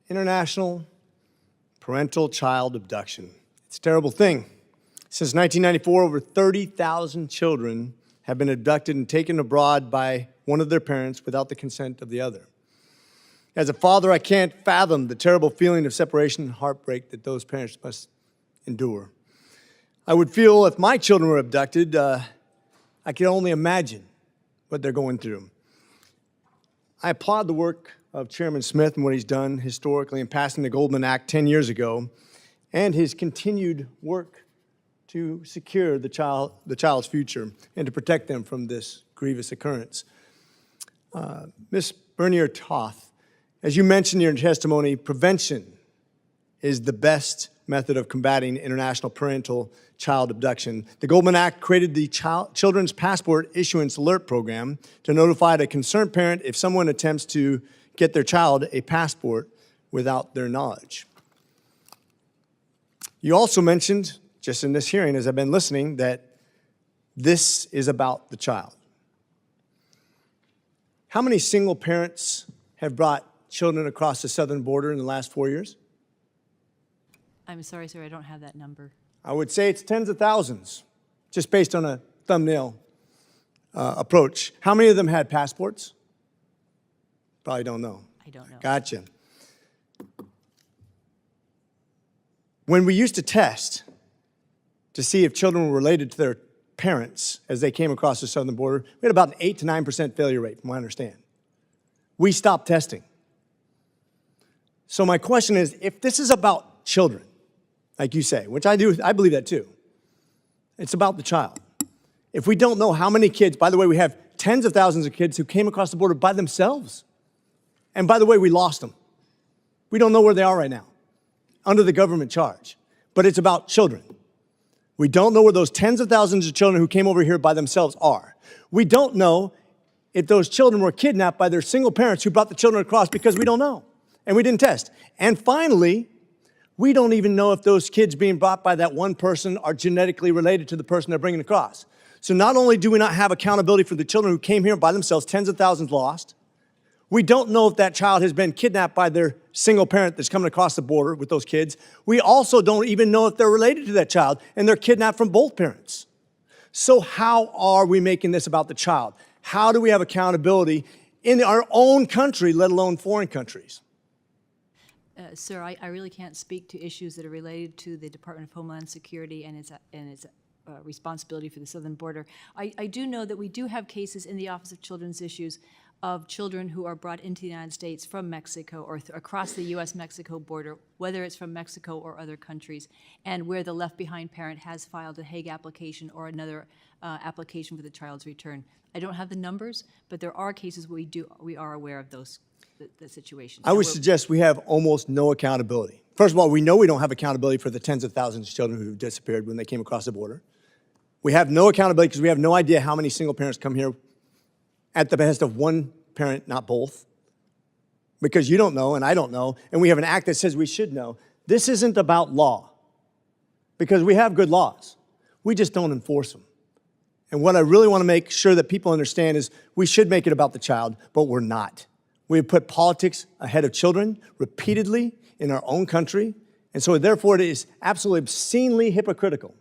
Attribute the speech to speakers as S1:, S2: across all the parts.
S1: International Parental Child Abduction. It's a terrible thing. Since 1994, over 30,000 children have been abducted and taken abroad by one of their parents without the consent of the other. As a father, I can't fathom the terrible feeling of separation and heartbreak that those parents must endure. I would feel if my children were abducted, I could only imagine what they're going through. I applaud the work of Chairman Smith and what he's done historically in passing the Goldman Act 10 years ago, and his continued work to secure the child's future and to protect them from this grievous occurrence. Ms. Bernier-Toth, as you mentioned in your testimony, prevention is the best method of combating international parental child abduction. The Goldman Act created the Children's Passport Issuance Alert Program to notify a concerned parent if someone attempts to get their child a passport without their knowledge. You also mentioned, just in this hearing as I've been listening, that this is about the child. How many single parents have brought children across the southern border in the last 4 years?
S2: I'm sorry, sir, I don't have that number.
S1: I would say it's tens of thousands, just based on a thumbnail approach. How many of them had passports? Probably don't know.
S2: I don't know.
S1: Gotcha. When we used to test to see if children were related to their parents as they came across the southern border, we had about an 8 to 9% failure rate, from what I understand. We stopped testing. So my question is, if this is about children, like you say, which I do, I believe that too, it's about the child. If we don't know how many kids, by the way, we have tens of thousands of kids who came across the border by themselves. And by the way, we lost them. We don't know where they are right now, under the government charge. But it's about children. We don't know where those tens of thousands of children who came over here by themselves are. We don't know if those children were kidnapped by their single parents who brought the children across, because we don't know. And we didn't test. And finally, we don't even know if those kids being brought by that one person are genetically related to the person they're bringing across. So not only do we not have accountability for the children who came here by themselves, tens of thousands lost, we don't know if that child has been kidnapped by their single parent that's coming across the border with those kids. We also don't even know if they're related to that child and they're kidnapped from both parents. So how are we making this about the child? How do we have accountability in our own country, let alone foreign countries?
S2: Sir, I really can't speak to issues that are related to the Department of Homeland Security and its responsibility for the southern border. I do know that we do have cases in the Office of Children's Issues of children who are brought into the United States from Mexico or across the U.S.-Mexico border, whether it's from Mexico or other countries, and where the left-behind parent has filed a Hague application or another application for the child's return. I don't have the numbers, but there are cases where we are aware of those the situations.
S1: I would suggest we have almost no accountability. First of all, we know we don't have accountability for the tens of thousands of children who disappeared when they came across the border. We have no accountability because we have no idea how many single parents come here at the behest of one parent, not both, because you don't know and I don't know, and we have an act that says we should know. This isn't about law, because we have good laws. We just don't enforce them. And what I really want to make sure that people understand is we should make it about the child, but we're not. We have put politics ahead of children repeatedly in our own country, and so therefore it is absolutely obscenely hypocritical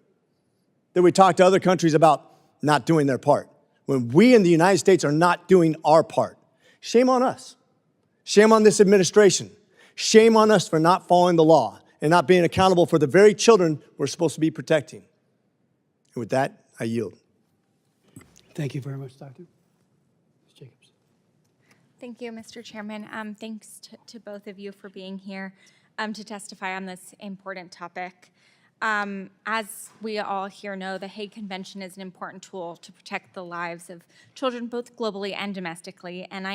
S1: that we talk to other countries about not doing their part, when we in the United States are not doing our part. Shame on us. Shame on this administration. Shame on us for not following the law and not being accountable for the very children we're supposed to be protecting. And with that, I yield.
S3: Thank you very much, Doctor. Ms. Jacobs.
S4: Thank you, Mr. Chairman. Thanks to both of you for being here to testify on this important topic. As we all here know, the Hague Convention is an important tool to protect the lives of children both globally and domestically, and I